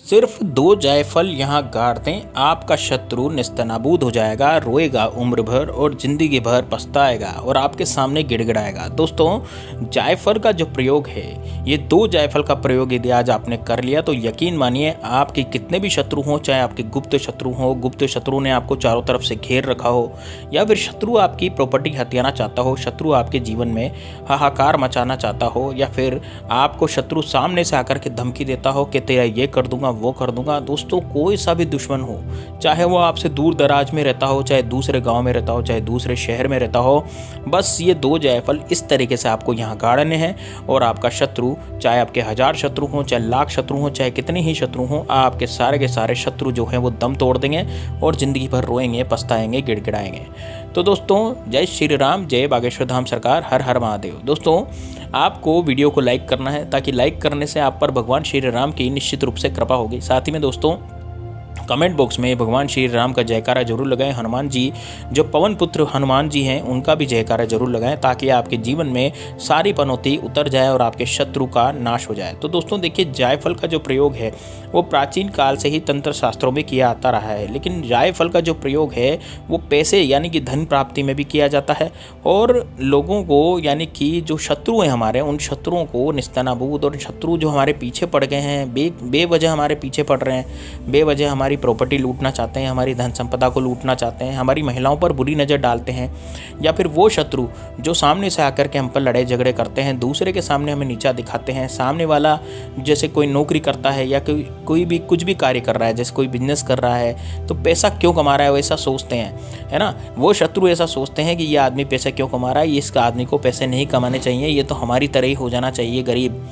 सिर्फ 2 जायफल यहाँ गाड़ दें, आपका शत्रु नेस्तनाबूद हो जाएगा, रोएगा उम्र भर और ज़िंदगी भर पछताएगा और आपके सामने गिड़गिड़ाएगा। दोस्तों, जायफल का जो प्रयोग है, ये 2 जायफल का प्रयोग यदि आज आपने कर लिया तो यकीन मानिए आपके कितने भी शत्रु हों, चाहे आपके गुप्त शत्रु हो, गुप्त शत्रु ने आपको चारों तरफ से घेर रखा हो, या फिर शत्रु आपकी प्रॉपर्टी हथियाना चाहता हो, शत्रु आपके जीवन में हाहाकार मचाना चाहता हो, या फिर आपको शत्रु सामने से आकर के धमकी देता हो कि तेरा ये कर दूंगा वो कर दूंगा। दोस्तों, कोई सा भी दुश्मन हो, चाहे वो आपसे दूर दराज में रहता हो, चाहे दूसरे गांव में रहता हो, चाहे दूसरे शहर में रहता हो, बस ये 2 जायफल इस तरीके से आपको यहाँ गाड़ने हैं और आपका शत्रु, चाहे आपके 1000 शत्रु हों, चाहे लाख शत्रु हों, चाहे कितने ही शत्रु हों, आपके सारे के सारे शत्रु जो हैं वो दम तोड़ देंगे और ज़िंदगी भर रोएंगे, पछताएंगे, गिड़गिड़ाएंगे। तो दोस्तों, जय श्री राम, जय बागेश्वर धाम सरकार, हर हर महादेव। दोस्तों, आपको वीडियो को लाइक करना है ताकि लाइक करने से आप पर भगवान श्री राम की निश्चित रूप से कृपा होगी। साथ ही में दोस्तों, कमेंट बॉक्स में भगवान श्री राम का जयकारा जरूर लगाएं। हनुमान जी, जो पवन पुत्र हनुमान जी हैं, उनका भी जयकारा जरूर लगाएं ताकि आपके जीवन में सारी पनौती उतर जाए और आपके शत्रु का नाश हो जाए। तो दोस्तों देखिए, जायफल का जो प्रयोग है वो प्राचीन काल से ही तंत्र शास्त्रों में किया आता रहा है, लेकिन जायफल का जो प्रयोग है वो पैसे यानी कि धन प्राप्ति में भी किया जाता है और लोगों को, यानी कि जो शत्रु हैं हमारे, उन शत्रुओं को निस्तनाबूद, और शत्रु जो हमारे पीछे पड़ गए हैं, बेवजह हमारे पीछे पड़ रहे हैं, बेवजह हमारी प्रॉपर्टी लूटना चाहते हैं, हमारी धन संपदा को लूटना चाहते हैं, हमारी महिलाओं पर बुरी नज़र डालते हैं, या फिर वो शत्रु जो सामने से आकर के हम पर लड़ाई झगड़े करते हैं, दूसरे के सामने हमें नीचा दिखाते हैं, सामने वाला जैसे कोई नौकरी करता है या कोई भी कुछ भी कार्य कर रहा है, जैसे कोई बिजनेस कर रहा है तो पैसा क्यों कमा रहा है, वैसा सोचते हैं, है ना। वो शत्रु ऐसा सोचते हैं कि ये आदमी पैसा क्यों कमा रहा है, ये इसका आदमी को पैसे नहीं कमाने चाहिए, ये तो हमारी तरह ही हो जाना चाहिए गरीब।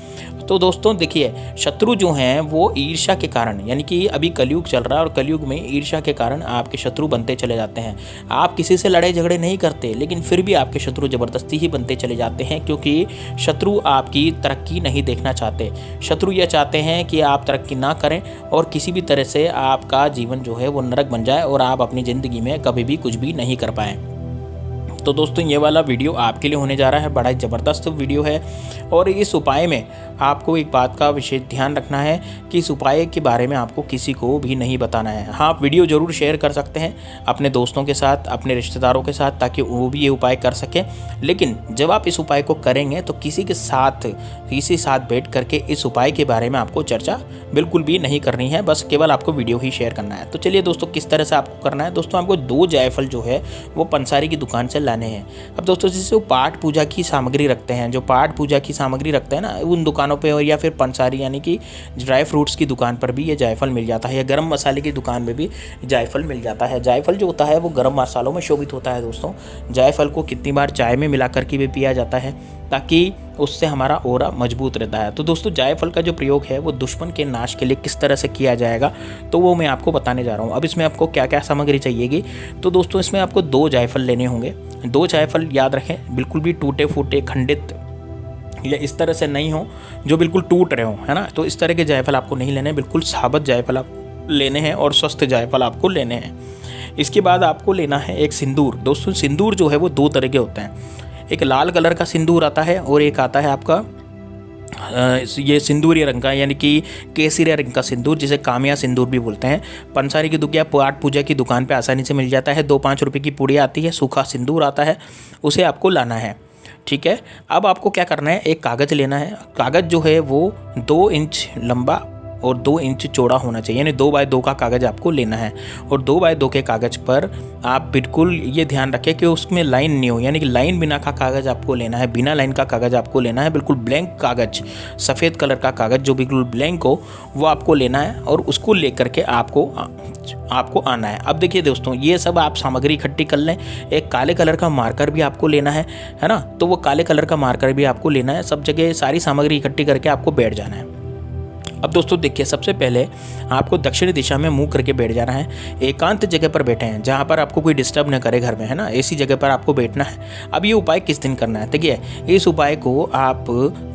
तो दोस्तों देखिए, शत्रु जो हैं वो ईर्ष्या के कारण, यानी कि अभी कलयुग चल रहा है और कलयुग में ईर्ष्या के कारण आपके शत्रु बनते चले जाते हैं। आप किसी से लड़ाई झगड़े नहीं करते, लेकिन फिर भी आपके शत्रु ज़बरदस्ती ही बनते चले जाते हैं, क्योंकि शत्रु आपकी तरक्की नहीं देखना चाहते। शत्रु ये चाहते हैं कि आप तरक्की ना करें और किसी भी तरह से आपका जीवन जो है वो नरक बन जाए और आप अपनी ज़िंदगी में कभी भी कुछ भी नहीं कर पाएँ। तो दोस्तों, ये वाला वीडियो आपके लिए होने जा रहा है, बड़ा ही ज़बरदस्त वीडियो है और इस उपाय में आपको एक बात का विशेष ध्यान रखना है कि इस उपाय के बारे में आपको किसी को भी नहीं बताना है। हाँ, आप वीडियो ज़रूर शेयर कर सकते हैं अपने दोस्तों के साथ, अपने रिश्तेदारों के साथ, ताकि वो भी ये उपाय कर सकें, लेकिन जब आप इस उपाय को करेंगे तो किसी साथ बैठ करके इस उपाय के बारे में आपको चर्चा बिल्कुल भी नहीं करनी है, बस केवल आपको वीडियो ही शेयर करना है। तो चलिए दोस्तों, किस तरह से आपको करना है। दोस्तों, आपको 2 जायफल जो है वो पंसारी की दुकान से लाने हैं। अब दोस्तों, जैसे वो पाठ पूजा की सामग्री रखते हैं, जो पाठ पूजा की सामग्री रखते हैं ना, उन दुकानों पे, और या फिर पंसारी यानी कि ड्राई फ्रूट्स की दुकान पर भी ये जायफल मिल जाता है, या गरम मसाले की दुकान में भी जायफल मिल जाता है। जायफल जो होता है वो गरम मसालों में शोभित होता है। दोस्तों, जायफल को कितनी बार चाय में मिला करके भी पिया जाता है ताकि उससे हमारा ऑरा मजबूत रहता है। तो दोस्तों, जायफल का जो प्रयोग है वो दुश्मन के नाश के लिए किस तरह से किया जाएगा तो वो मैं आपको बताने जा रहा हूँ। अब इसमें आपको क्या क्या सामग्री चाहिएगी। तो दोस्तों, इसमें आपको 2 जायफल लेने होंगे। 2 जायफल याद रखें, बिल्कुल भी टूटे फूटे, खंडित या इस तरह से नहीं हो जो बिल्कुल टूट रहे हो, है ना। तो इस तरह के जायफल आपको नहीं लेने, बिल्कुल साबुत जायफल आप लेने हैं और स्वस्थ जायफल आपको लेने हैं। इसके बाद आपको लेना है एक सिंदूर। दोस्तों, सिंदूर जो है वो 2 तरह के होते हैं, एक लाल कलर का सिंदूर आता है और एक आता है आपका ये सिंदूरी रंग का, यानी कि केसरिया रंग का सिंदूर, जिसे कामिया सिंदूर भी बोलते हैं। पंसारी की दुकान, पाठ पूजा की दुकान पे आसानी से मिल जाता है। 2-5 रुपये की पुड़िया आती है, सूखा सिंदूर आता है, उसे आपको लाना है। ठीक है, अब आपको क्या करना है, एक कागज़ लेना है। कागज़ जो है वो 2 इंच लंबा और 2 इंच चौड़ा होना चाहिए, यानी 2x2 का कागज़ आपको लेना है। और 2x2 के कागज़ पर आप बिल्कुल ये ध्यान रखें कि उसमें लाइन नहीं हो, यानी कि लाइन बिना का कागज़ आपको लेना है, बिना लाइन का कागज़ आपको लेना है। बिल्कुल ब्लैंक कागज़, सफ़ेद कलर का कागज़ जो बिल्कुल ब्लैंक हो, वो आपको लेना है और उसको लेकर के आपको आना है। अब देखिए दोस्तों, ये सब आप सामग्री इकट्ठी कर लें। एक काले कलर का मार्कर भी आपको लेना है ना, तो वो काले कलर का मार्कर भी आपको लेना है। सब जगह सारी सामग्री इकट्ठी करके आपको बैठ जाना है। अब दोस्तों देखिए, सबसे पहले आपको दक्षिणी दिशा में मुंह करके बैठ जाना है। एकांत जगह पर बैठे हैं जहाँ पर आपको कोई डिस्टर्ब न करे घर में, है ना, ऐसी जगह पर आपको बैठना है। अब ये उपाय किस दिन करना है, देखिए इस उपाय को आप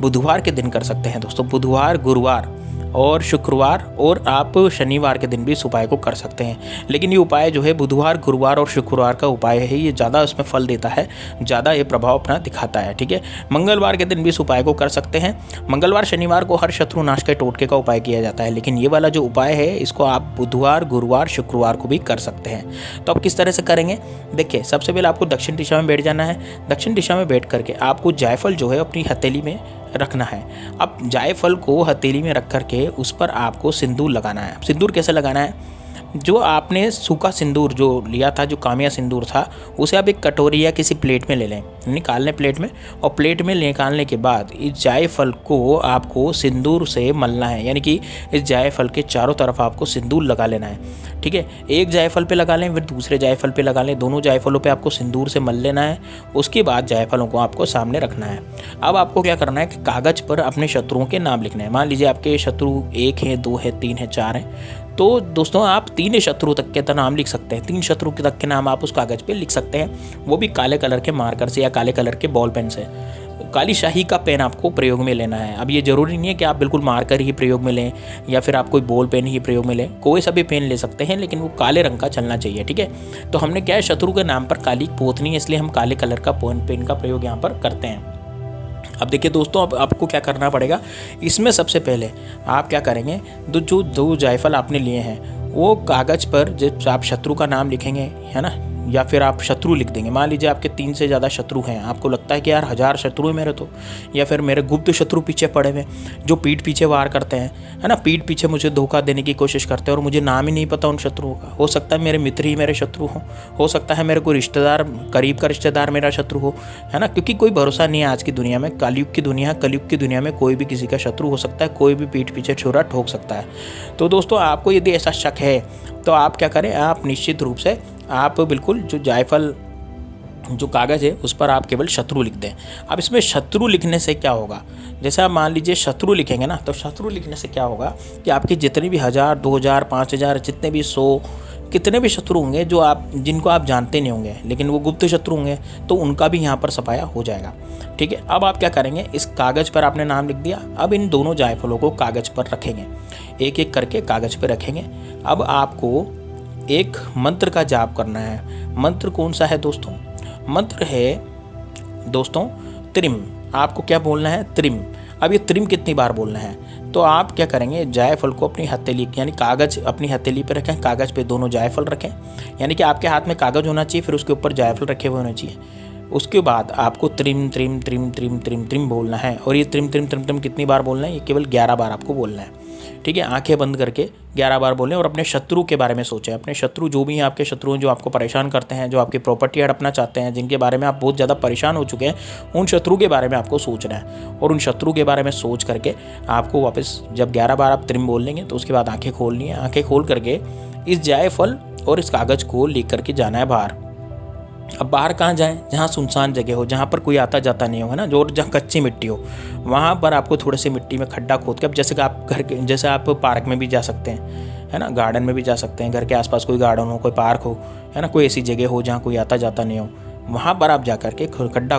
बुधवार के दिन कर सकते हैं। दोस्तों, बुधवार, गुरुवार और शुक्रवार और आप शनिवार के दिन भी इस उपाय को कर सकते हैं। लेकिन ये उपाय जो है बुधवार, गुरुवार और शुक्रवार का उपाय है, ये ज़्यादा उसमें फल देता है, ज़्यादा ये प्रभाव अपना दिखाता है। ठीक है, मंगलवार के दिन भी इस उपाय को कर सकते हैं। मंगलवार शनिवार को हर शत्रु नाश के टोटके का उपाय किया जाता है, लेकिन ये वाला जो उपाय है इसको आप बुधवार, गुरुवार, शुक्रवार को भी कर सकते हैं। तो अब किस तरह से करेंगे, देखिए सबसे पहले आपको दक्षिण दिशा में बैठ जाना है। दक्षिण दिशा में बैठ करके आपको जायफल जो है अपनी हथेली में रखना है। अब जायफल को हथेली में रख करके उस पर आपको सिंदूर लगाना है। सिंदूर कैसे लगाना है, जो आपने सूखा सिंदूर जो लिया था, जो कामिया सिंदूर था, उसे आप एक कटोरी या किसी प्लेट में ले लें, निकाल लें प्लेट में, और प्लेट में निकालने के बाद इस जायफल को आपको सिंदूर से मलना है, यानी कि इस जायफल के चारों तरफ आपको सिंदूर लगा लेना है। ठीक है, एक जायफल पे लगा लें, फिर दूसरे जायफल पे लगा लें, दोनों जायफलों पे आपको सिंदूर से मल लेना है। उसके बाद जायफलों को आपको सामने रखना है। अब आपको क्या करना है कि कागज़ पर अपने शत्रुओं के नाम लिखना है। मान लीजिए आपके शत्रु 1 है, 2 है, 3 है, 4 हैं, तो दोस्तों आप 3 शत्रु तक के नाम लिख सकते हैं। 3 शत्रु तक के नाम आप उस कागज़ पे लिख सकते हैं, वो भी काले कलर के मार्कर से या काले कलर के बॉल पेन से। काली शाही का पेन आपको प्रयोग में लेना है। अब ये ज़रूरी नहीं है कि आप बिल्कुल मार्कर ही प्रयोग में लें या फिर आप कोई बॉल पेन ही प्रयोग में लें, कोई सा भी पेन ले सकते हैं, लेकिन वो काले रंग का चलना चाहिए। ठीक है, तो हमने क्या है, शत्रु के नाम पर काली पोतनी है, इसलिए हम काले कलर का पेन का प्रयोग यहाँ पर करते हैं। अब देखिए दोस्तों, अब आपको क्या करना पड़ेगा, इसमें सबसे पहले आप क्या करेंगे, जो 2 जायफल आपने लिए हैं वो कागज़ पर जब आप शत्रु का नाम लिखेंगे, है ना, या फिर आप शत्रु लिख देंगे। मान लीजिए आपके 3 से ज़्यादा शत्रु हैं, आपको लगता है कि यार 1000 शत्रु है मेरे तो, या फिर मेरे गुप्त शत्रु पीछे पड़े हुए जो पीठ पीछे वार करते हैं, है ना, पीठ पीछे मुझे धोखा देने की कोशिश करते हैं और मुझे नाम ही नहीं पता उन शत्रुओं का। हो सकता है मेरे मित्र ही मेरे शत्रु हो सकता है मेरे कोई रिश्तेदार, करीब का रिश्तेदार मेरा शत्रु हो, है ना, क्योंकि कोई भरोसा नहीं है आज की दुनिया में, कलयुग की दुनिया, कलयुग की दुनिया में कोई भी किसी का शत्रु हो सकता है, कोई भी पीठ पीछे छुरा ठोक सकता है। तो दोस्तों आपको यदि ऐसा शक है तो आप क्या करें, आप निश्चित रूप से आप बिल्कुल जो जायफल जो कागज़ है उस पर आप केवल शत्रु लिख दें। अब इसमें शत्रु लिखने से क्या होगा, जैसे आप मान लीजिए शत्रु लिखेंगे ना, तो शत्रु लिखने से क्या होगा कि आपके जितने भी 1000, 2000, 5000, जितने भी 100, कितने भी शत्रु होंगे जो आप जिनको आप जानते नहीं होंगे लेकिन वो गुप्त शत्रु होंगे, तो उनका भी यहाँ पर सफाया हो जाएगा। ठीक है, अब आप क्या करेंगे, इस कागज़ पर आपने नाम लिख दिया। अब इन दोनों जायफलों को कागज़ पर रखेंगे, एक एक करके कागज़ पर रखेंगे। अब आपको एक मंत्र का जाप करना है। मंत्र कौन सा है दोस्तों, मंत्र है दोस्तों त्रिम। आपको क्या बोलना है, त्रिम। अब ये त्रिम कितनी बार बोलना है, तो आप क्या करेंगे, जायफल को अपनी हथेली यानी कागज़ अपनी हथेली पे रखें, कागज़ पे दोनों जायफल रखें, यानी कि आपके हाथ में कागज़ होना चाहिए, फिर उसके ऊपर जायफल रखे हुए होने चाहिए। उसके बाद आपको त्रिम त्रिम त्रिम त्रिम त्रिम त्रिम बोलना है। और ये त्रिम त्रिम त्रिम त्रिम कितनी बार बोलना है, ये केवल 11 बार आपको बोलना है। ठीक है, आंखें बंद करके 11 बार बोलें और अपने शत्रु के बारे में सोचें। अपने शत्रु जो भी हैं, आपके शत्रु हैं जो आपको परेशान करते हैं, जो आपकी प्रॉपर्टी हड़पना चाहते हैं, जिनके बारे में आप बहुत ज़्यादा परेशान हो चुके हैं, उन शत्रु के बारे में आपको सोचना है। और उन शत्रु के बारे में सोच करके आपको वापस जब 11 बार आप त्रिम बोल लेंगे तो उसके बाद आंखें खोलनी है। आंखें खोल करके इस जायफल और इस कागज़ को लेकर के जाना है बाहर। अब बाहर कहाँ जाएं, जहाँ सुनसान जगह हो, जहाँ पर कोई आता जाता नहीं हो, है ना, जो जहाँ कच्ची मिट्टी हो, वहाँ पर आपको थोड़े से मिट्टी में खड्डा खोद के, अब जैसे कि आप घर के, जैसे आप पार्क में भी जा सकते हैं, है ना, गार्डन में भी जा सकते हैं, घर के आसपास कोई गार्डन हो, कोई पार्क हो, है ना, कोई ऐसी जगह हो जहाँ कोई आता जाता नहीं हो, वहाँ पर आप जा करके खड्डा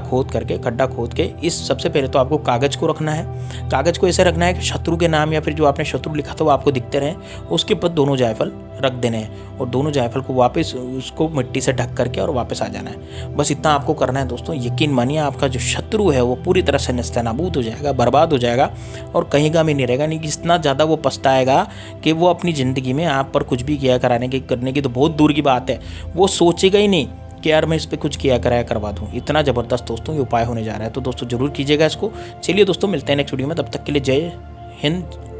खोद के इस सबसे पहले तो आपको कागज़ को रखना है। कागज़ को ऐसे रखना है कि शत्रु के नाम या फिर जो आपने शत्रु लिखा था वो आपको दिखते रहें। उसके ऊपर दोनों जायफल रख देने हैं और दोनों जायफल को वापस उसको मिट्टी से ढक करके और वापस आ जाना है। बस इतना आपको करना है दोस्तों। यकीन मानिए आपका जो शत्रु है वो पूरी तरह से नेस्तनाबूद हो जाएगा, बर्बाद हो जाएगा और कहीं का भी नहीं रहेगा। नहीं, इतना ज़्यादा वो पछताएगा कि वो अपनी ज़िंदगी में आप पर कुछ भी किया करने की तो बहुत दूर की बात है, वो सोचेगा ही नहीं कि यार मैं इस पर कुछ किया कराया करवा दूँ। इतना ज़बरदस्त दोस्तों ये उपाय होने जा रहा है, तो दोस्तों ज़रूर कीजिएगा इसको। चलिए दोस्तों, मिलते हैं नेक्स्ट वीडियो में, तब तक के लिए जय हिंद।